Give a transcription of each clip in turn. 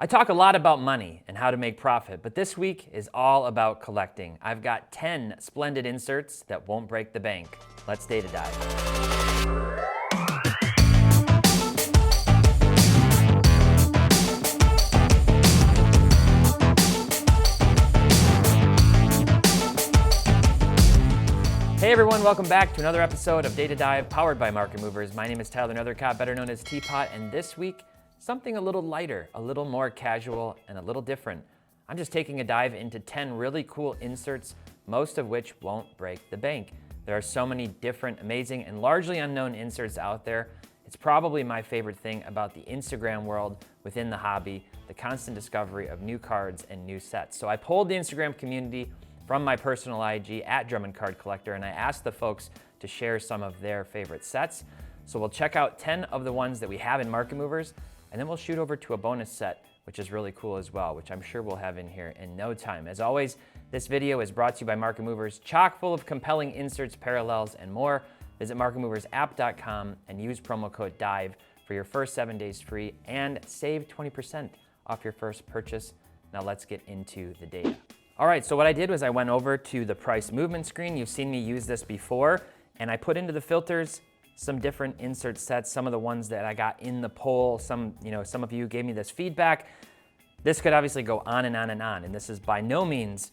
I talk a lot about money and how to make profit, but this week is all about collecting. I've got 10 splendid inserts that won't break the bank. Let's data dive. Hey everyone, welcome back to another episode of Data Dive powered by Market Movers. My name is Tyler Nethercott, better known as Teapot, and this week, something a little lighter, a little more casual, and a little different. I'm just taking a dive into 10 really cool inserts, most of which won't break the bank. There are so many different, amazing, and largely unknown inserts out there. It's probably my favorite thing about the Instagram world within the hobby, the constant discovery of new cards and new sets. So I polled the Instagram community from my personal IG at Drummond Card Collector, and I asked the folks to share some of their favorite sets. So we'll check out 10 of the ones that we have in Market Movers, and then we'll shoot over to a bonus set, which is really cool as well, which I'm sure we'll have in here in no time. As always, this video is brought to you by Market Movers, chock full of compelling inserts, parallels, and more. Visit marketmoversapp.com and use promo code DIVE for your first 7 days free and save 20% off your first purchase. Now let's get into the data. All right, so what I did was I went over to the price movement screen. You've seen me use this before, and I put into the filters some different insert sets, some of the ones that I got in the poll. Some of you gave me this feedback. This could obviously go on and on and on, and this is by no means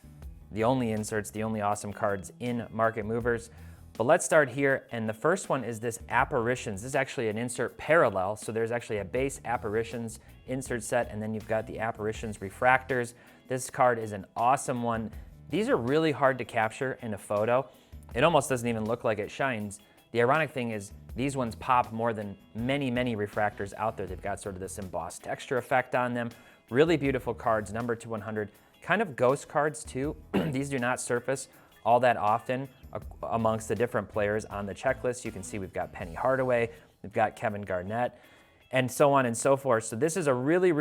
the only inserts, the only awesome cards in Market Movers. But let's start here, and the first one is this Apparitions. This is actually an insert parallel, so there's actually a base Apparitions insert set, and then you've got the Apparitions Refractors. This card is an awesome one. These are really hard to capture in a photo. It almost doesn't even look like it shines. The ironic thing is these ones pop more than many refractors out there. They've got sort of this embossed texture effect on them. Really beautiful cards, number to 100. Kind of ghost cards too. These do not surface all that often amongst the different players on the checklist. You can see we've got Penny Hardaway, we've got Kevin Garnett, and so on and so forth. So this is a really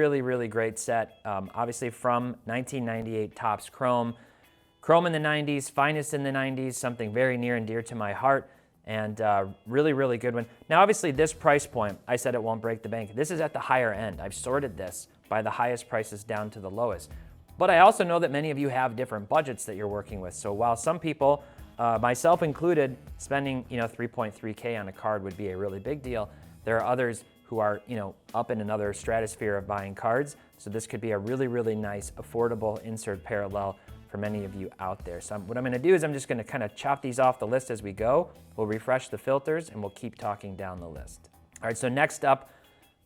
great set, obviously from 1998 Topps Chrome. Chrome in the 90s, finest in the 90s, something very near and dear to my heart, and really good one. Now obviously this price point, I said it won't break the bank. This is at the higher end. I've sorted this by the highest prices down to the lowest. But I also know that many of you have different budgets that you're working with. So while some people, myself included, spending 3.3K on a card would be a really big deal, there are others who are up in another stratosphere of buying cards. So this could be a really nice, affordable insert parallel for many of you out there. So what I'm gonna do is I'm just gonna kind of chop these off the list as we go. We'll refresh the filters and we'll keep talking down the list. All right, so next up,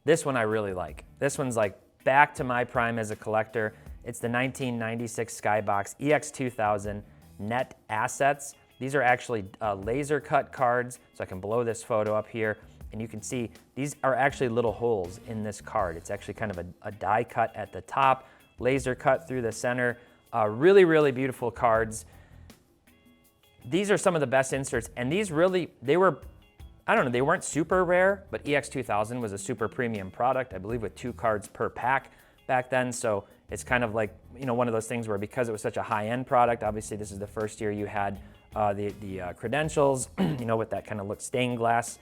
this one I really like. This one's like back to my prime as a collector. It's the 1996 Skybox Ex2000 Net Assets. These are actually laser cut cards, so I can blow this photo up here, and you can see these are actually little holes in this card. It's actually kind of a die cut at the top, laser cut through the center. Really beautiful cards. These are some of the best inserts, and these really, they weren't super rare, but EX2000 was a super premium product, I believe with 2 cards per pack back then. So it's kind of like, one of those things where because it was such a high-end product, obviously this is the first year you had the credentials, with that kind of stained glass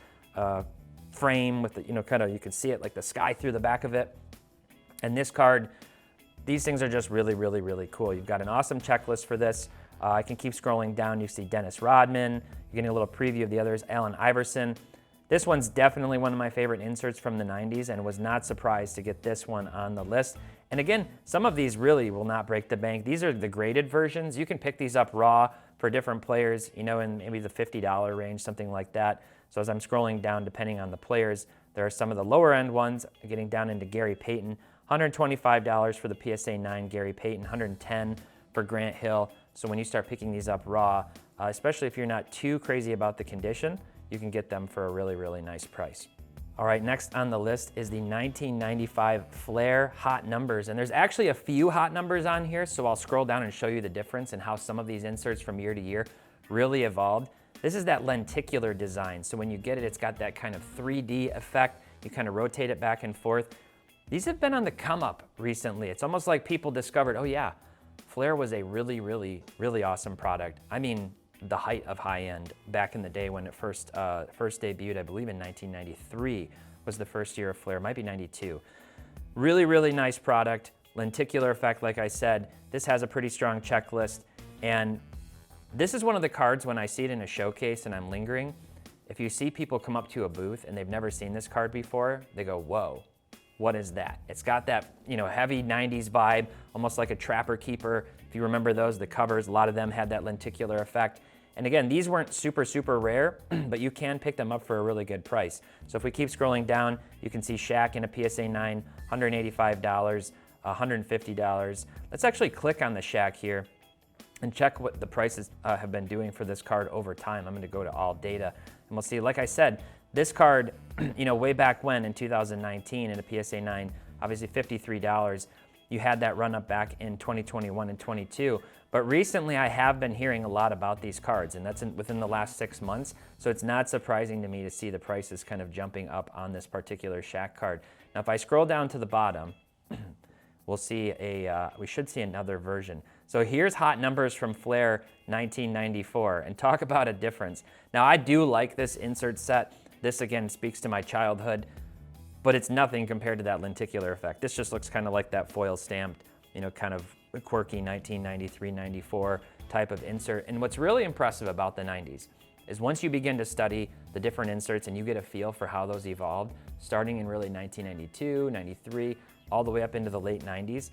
frame with the, you can see it like the sky through the back of it. And this card, these things are just really cool. You've got an awesome checklist for this. I can keep scrolling down. You see Dennis Rodman. You're getting a little preview of the others. Allen Iverson. This one's definitely one of my favorite inserts from the 90s, and was not surprised to get this one on the list. And again, some of these really will not break the bank. These are the graded versions. You can pick these up raw for different players, in maybe the $50 range, something like that. So as I'm scrolling down, depending on the players, there are some of the lower end ones, getting down into Gary Payton. $125 for the PSA 9 Gary Payton, $110 for Grant Hill. So when you start picking these up raw, especially if you're not too crazy about the condition, you can get them for a really nice price. All right, next on the list is the 1995 Flair Hot Numbers. And there's actually a few Hot Numbers on here, so I'll scroll down and show you the difference and how some of these inserts from year to year really evolved. This is that lenticular design. So when you get it, it's got that kind of 3D effect. You kind of rotate it back and forth. These have been on the come up recently. It's almost like people discovered, oh yeah, Flair was a really awesome product. I mean, the height of high end back in the day when it first debuted, I believe in 1993 was the first year of Flair, might be 92. Really, really nice product. Lenticular effect, like I said. This has a pretty strong checklist. And this is one of the cards when I see it in a showcase and I'm lingering. If you see people come up to a booth and they've never seen this card before, they go, whoa, what is that? It's got that, heavy 90s vibe, almost like a Trapper Keeper. If you remember those, the covers, a lot of them had that lenticular effect. And again, these weren't super, super rare, but you can pick them up for a really good price. So if we keep scrolling down, you can see Shaq in a PSA 9, $185, $150. Let's actually click on the Shaq here and check what the prices have been doing for this card over time. I'm gonna go to all data and we'll see, like I said, this card, way back when in 2019 in a PSA 9, obviously $53. You had that run up back in 2021 and 22. But recently I have been hearing a lot about these cards, and that's within the last 6 months. So it's not surprising to me to see the prices kind of jumping up on this particular Shaq card. Now, if I scroll down to the bottom, we'll see we should see another version. So here's Hot Numbers from Flair 1994, and talk about a difference. Now, I do like this insert set. This again speaks to my childhood, but it's nothing compared to that lenticular effect. This just looks kind of like that foil stamped, kind of quirky 1993, 94 type of insert. And what's really impressive about the 90s is once you begin to study the different inserts and you get a feel for how those evolved, starting in really 1992, 93, all the way up into the late 90s,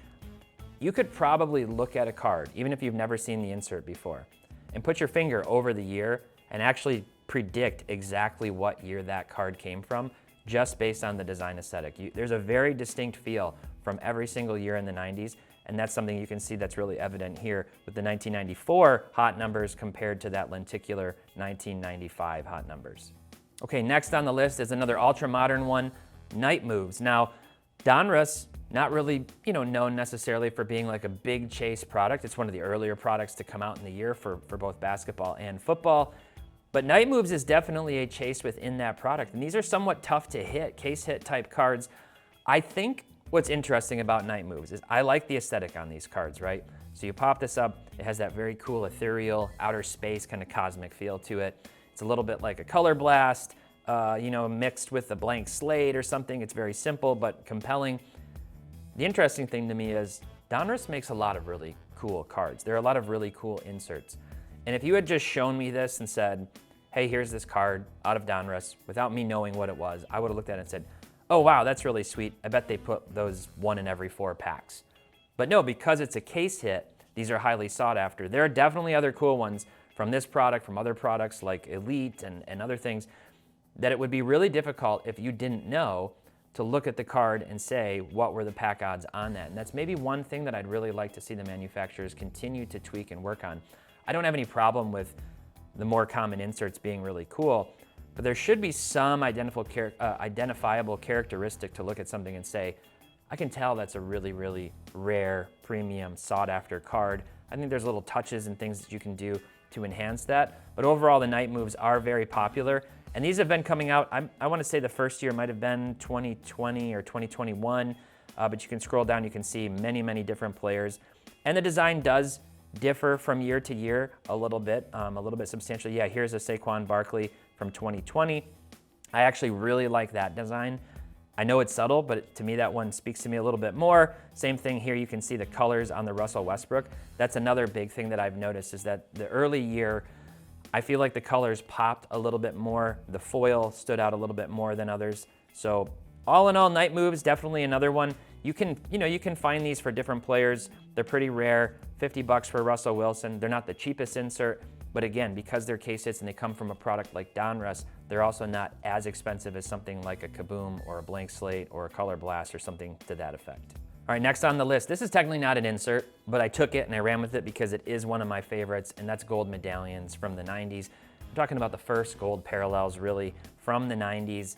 you could probably look at a card, even if you've never seen the insert before, and put your finger over the year and actually predict exactly what year that card came from just based on the design aesthetic. There's a very distinct feel from every single year in the 90s, and that's something you can see that's really evident here with the 1994 Hot Numbers compared to that lenticular 1995 Hot Numbers. Okay, next on the list is another ultra-modern one, Night Moves. Now, Donruss, not really known necessarily for being like a big chase product. It's one of the earlier products to come out in the year for both basketball and football. But Night Moves is definitely a chase within that product. And these are somewhat tough to hit, case hit type cards. I think what's interesting about Night Moves is I like the aesthetic on these cards, right? So you pop this up, it has that very cool ethereal, outer space kind of cosmic feel to it. It's a little bit like a color blast, mixed with a blank slate or something. It's very simple but compelling. The interesting thing to me is Donruss makes a lot of really cool cards. There are a lot of really cool inserts. And if you had just shown me this and said, hey, here's this card out of Donruss, without me knowing what it was, I would have looked at it and said, oh wow, that's really sweet. I bet they put those 1 in every 4 packs. But no, because it's a case hit, these are highly sought after. There are definitely other cool ones from this product, from other products like Elite and other things, that it would be really difficult if you didn't know to look at the card and say what were the pack odds on that. And that's maybe one thing that I'd really like to see the manufacturers continue to tweak and work on. I don't have any problem with the more common inserts being really cool, but there should be some identifiable characteristic to look at something and say, I can tell that's a really, really rare, premium, sought-after card. I think there's little touches and things that you can do to enhance that. But overall, the Night Moves are very popular. And these have been coming out, I want to say the first year might have been 2020 or 2021, but you can scroll down, you can see many, many different players. And the design does differ from year to year a little bit substantially. Yeah, here's a Saquon Barkley from 2020. I actually really like that design. I know it's subtle, but to me that one speaks to me a little bit more. Same thing here, you can see the colors on the Russell Westbrook. That's another big thing that I've noticed is that the early year, I feel like the colors popped a little bit more. The foil stood out a little bit more than others. So all in all, Night Moves, definitely another one. You can find these for different players. They're pretty rare, $50 for Russell Wilson. They're not the cheapest insert, but again, because they're case hits and they come from a product like Donruss, they're also not as expensive as something like a Kaboom or a Blank Slate or a Color Blast or something to that effect. All right, next on the list, this is technically not an insert, but I took it and I ran with it because it is one of my favorites, and that's gold medallions from the 90s. I'm talking about the first gold parallels really from the 90s.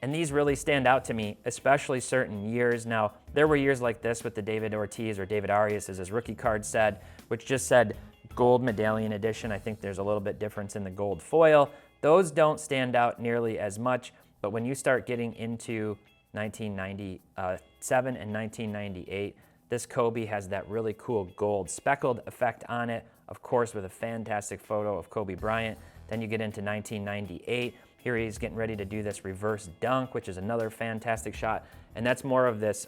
And these really stand out to me, especially certain years. Now, there were years like this with the David Ortiz or David Arias, as his rookie card said, which just said gold medallion edition. I think there's a little bit difference in the gold foil. Those don't stand out nearly as much, but when you start getting into 1997 and 1998, this Kobe has that really cool gold speckled effect on it, of course, with a fantastic photo of Kobe Bryant. Then you get into 1998. Here he's getting ready to do this reverse dunk, which is another fantastic shot. And that's more of this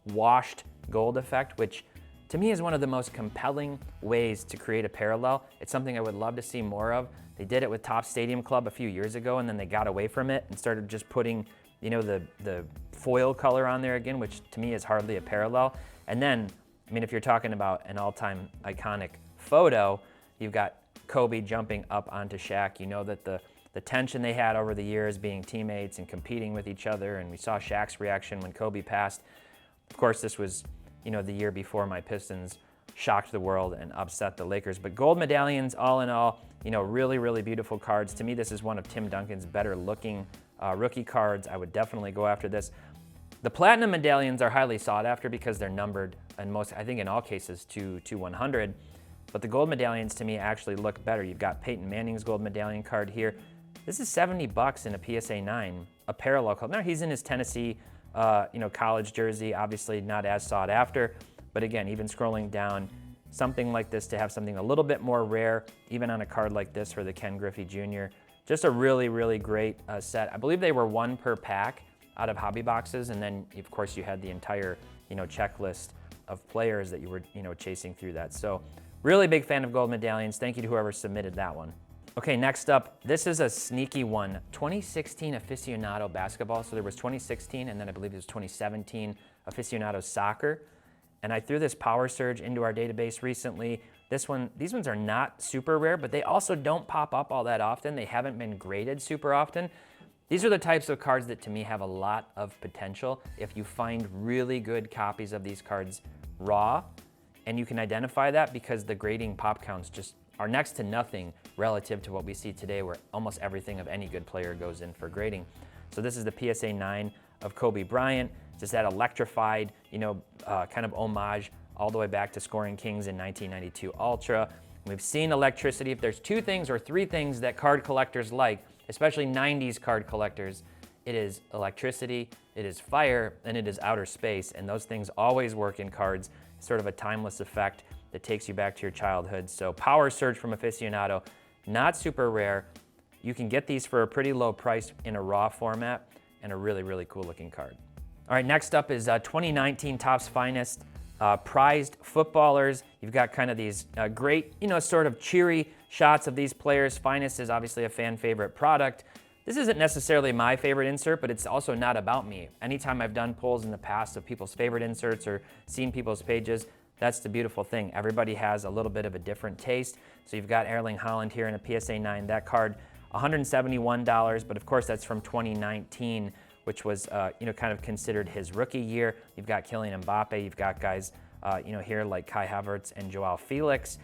washed gold effect, which to me is one of the most compelling ways to create a parallel. It's something I would love to see more of. They did it with Top Stadium Club a few years ago, and then they got away from it and started just putting, you know, the foil color on there again, which to me is hardly a parallel. And then, I mean, if you're talking about an all-time iconic photo, you've got Kobe jumping up onto Shaq. You know that the tension they had over the years being teammates and competing with each other, and we saw Shaq's reaction when Kobe passed. Of course, this was, you know, the year before my Pistons shocked the world and upset the Lakers. But gold medallions, all in all, you know, really, really beautiful cards. To me, this is one of Tim Duncan's better looking rookie cards. I would definitely go after this. The platinum medallions are highly sought after because they're numbered, and most, I think in all cases, to 100. But the gold medallions to me actually look better. You've got Peyton Manning's gold medallion card here. This is $70 in a PSA 9, a parallel card. Now he's in his Tennessee, you know, college jersey, obviously not as sought after. But again, even scrolling down, something like this to have something a little bit more rare, even on a card like this for the Ken Griffey Jr. Just a really, really great set. I believe they were one per pack out of hobby boxes, and then of course you had the entire, you know, checklist of players that you were, you know, chasing through that. So really big fan of gold medallions. Thank you to whoever submitted that one. Okay, next up, this is a sneaky one. 2016 aficionado basketball. So there was 2016, and then I believe it was 2017 aficionado soccer. And I threw this Power Surge into our database recently. These ones are not super rare, but they also don't pop up all that often. They haven't been graded super often. These are the types of cards that to me have a lot of potential. If you find really good copies of these cards raw, and you can identify that because the grading pop counts just are next to nothing relative to what we see today, where almost everything of any good player goes in for grading. So this is the PSA 9 of Kobe Bryant, just that electrified, you know, kind of homage all the way back to Scoring Kings in 1992 Ultra. We've seen electricity. If there's two things or three things that card collectors like, especially 90s card collectors, it is electricity, it is fire, and it is outer space. And those things always work in cards, sort of a timeless effect that takes you back to your childhood. So Power Surge from Aficionado, not super rare. You can get these for a pretty low price in a raw format, and a really, really cool looking card. All right, next up is 2019 Topps Finest prized footballers. You've got kind of these great, you know, sort of cheery shots of these players. Finest is obviously a fan favorite product. This isn't necessarily my favorite insert, but it's also not about me. Anytime I've done polls in the past of people's favorite inserts or seen people's pages, that's the beautiful thing. Everybody has a little bit of a different taste. So you've got Erling Haaland here in a PSA 9. That card, $171, but of course that's from 2019, which was you know, kind of considered his rookie year. You've got Kylian Mbappe. You've got guys you know, here like Kai Havertz and Joao Felix.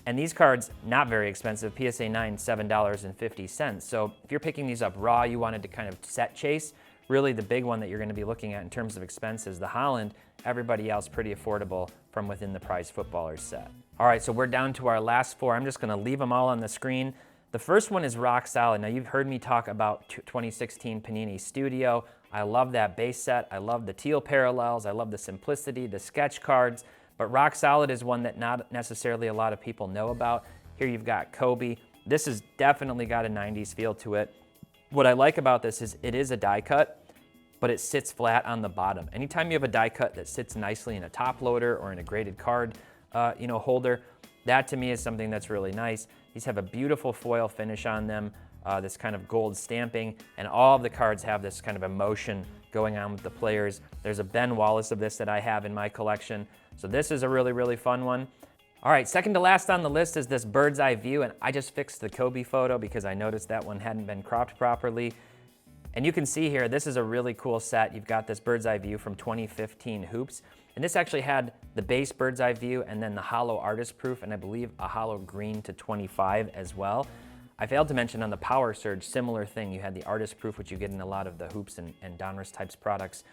And these cards, not very expensive. PSA 9, $7.50. So if you're picking these up raw, you wanted to kind of set chase, really the big one that you're going to be looking at in terms of expense is the Haaland. Everybody else pretty affordable from within the prize footballers set. All right, so we're down to our last four. I'm just going to leave them all on the screen. The first one is rock solid. Now you've heard me talk about 2016 Panini Studio. I love that base set. I love the teal parallels. I love the simplicity, the sketch cards. But rock solid is one that not necessarily a lot of people know about. Here you've got Kobe. This has definitely got a 90s feel to it. What I like about this is it is a die cut, but it sits flat on the bottom. Anytime you have a die cut that sits nicely in a top loader or in a graded card you know, holder, that to me is something that's really nice. These have a beautiful foil finish on them, this kind of gold stamping, and all of the cards have this kind of emotion going on with the players. There's a Ben Wallace of this that I have in my collection. So this is a really, really fun one. All right, second to last on the list is this bird's eye view, and I just fixed the Kobe photo because I noticed that one hadn't been cropped properly. And you can see here, this is a really cool set. You've got this bird's eye view from 2015 Hoops. And this actually had the base bird's eye view and then the hollow artist proof, and I believe a hollow green to 25 as well. I failed to mention on the Power Surge, similar thing. You had the artist proof, which you get in a lot of the Hoops and Donruss types products.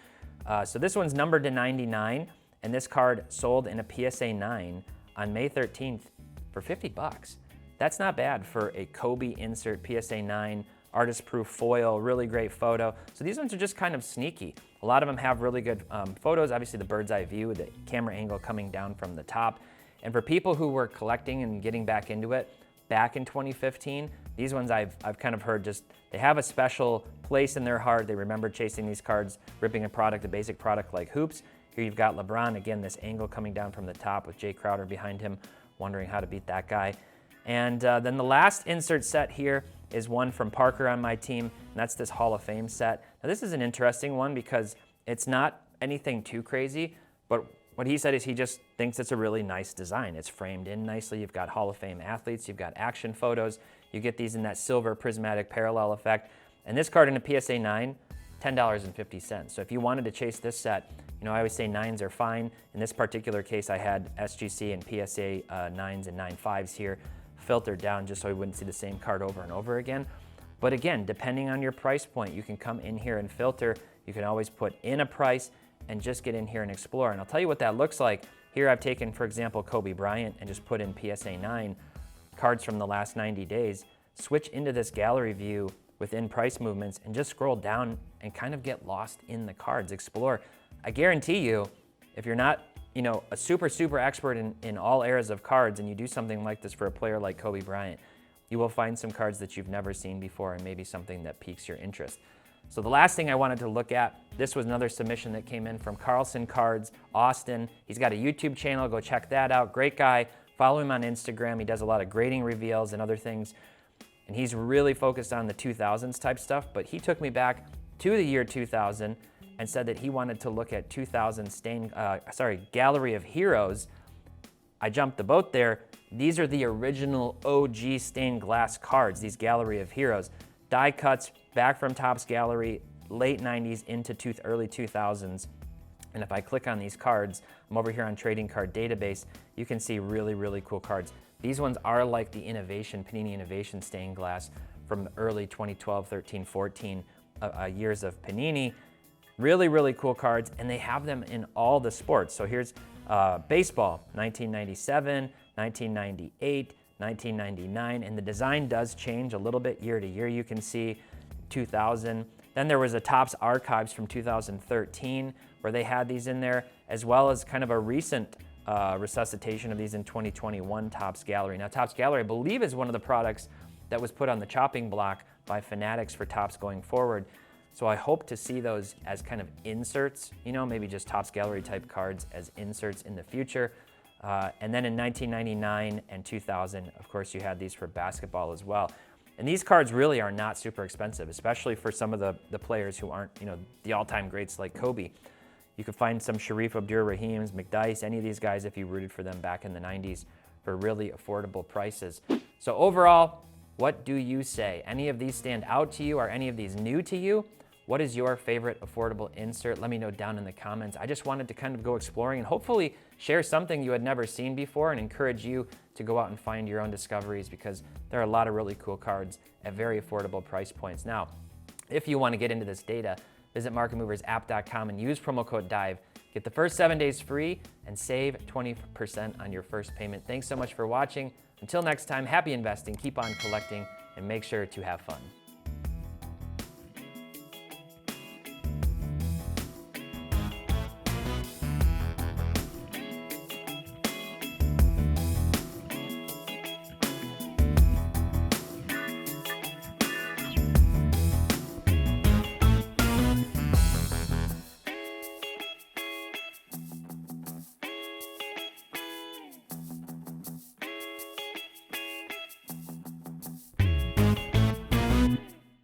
So this one's numbered to 99, and this card sold in a PSA 9 on May 13th for $50. That's not bad for a Kobe insert PSA 9, artist proof foil, really great photo. So these ones are just kind of sneaky. A lot of them have really good photos. Obviously the bird's eye view, the camera angle coming down from the top. And for people who were collecting and getting back into it back in 2015, These ones I've kind of heard just, they have a special place in their heart. They remember chasing these cards, ripping a basic product like hoops. Here you've got LeBron, again, this angle coming down from the top with Jay Crowder behind him, wondering how to beat that guy. And then the last insert set here is one from Parker on my team, and that's this Hall of Fame set. Now this is an interesting one because it's not anything too crazy, but what he said is he just thinks it's a really nice design. It's framed in nicely. You've got Hall of Fame athletes, you've got action photos. You get these in that silver prismatic parallel effect. And this card in a PSA 9, $10.50. So if you wanted to chase this set, I always say 9s are fine. In this particular case, I had SGC and PSA 9s and 9.5s here filtered down just so I wouldn't see the same card over and over again. But again, depending on your price point, you can come in here and filter. You can always put in a price and just get in here and explore. And I'll tell you what that looks like. Here I've taken, for example, Kobe Bryant and just put in PSA 9 cards from the last 90 days. Switch into this gallery view within price movements and just scroll down and kind of get lost in the cards, explore. I guarantee you, if you're not a super expert in all eras of cards and you do something like this for a player like Kobe Bryant, you will find some cards that you've never seen before and maybe something that piques your interest. So the last thing I wanted to look at, this was another submission that came in from Carlson Cards, Austin. He's got a YouTube channel, go check that out. Great guy, follow him on Instagram. He does a lot of grading reveals and other things. And he's really focused on the 2000s type stuff, but he took me back to the year 2000 and said that he wanted to look at 2000 Gallery of Heroes. I jumped the boat there. These are the original OG stained glass cards, these Gallery of Heroes. Die cuts back from Topps Gallery, late 90s into early 2000s. And if I click on these cards, I'm over here on Trading Card Database, you can see really cool cards. These ones are like the Panini Innovation stained glass from the early 2012, 13, 14 years of Panini. Really cool cards, and they have them in all the sports. So here's baseball, 1997, 1998, 1999, and the design does change a little bit year to year. You can see 2000. Then there was a Topps Archives from 2013 where they had these in there, as well as kind of a recent resuscitation of these in 2021 Topps Gallery. Now Topps Gallery, I believe, is one of the products that was put on the chopping block by Fanatics for Topps going forward. So I hope to see those as kind of inserts, maybe just Topps Gallery type cards as inserts in the future. And then in 1999 and 2000, of course, you had these for basketball as well. And these cards really are not super expensive, especially for some of the players who aren't, the all-time greats like Kobe. You could find some Sharif Abdur-Rahims, McDyess, any of these guys if you rooted for them back in the 90s for really affordable prices. So overall, what do you say? Any of these stand out to you? Are any of these new to you? What is your favorite affordable insert? Let me know down in the comments. I just wanted to kind of go exploring and hopefully share something you had never seen before and encourage you to go out and find your own discoveries, because there are a lot of really cool cards at very affordable price points. Now, if you want to get into this data, visit marketmoversapp.com and use promo code DIVE. Get the first 7 days free and save 20% on your first payment. Thanks so much for watching. Until next time, happy investing, keep on collecting, and make sure to have fun.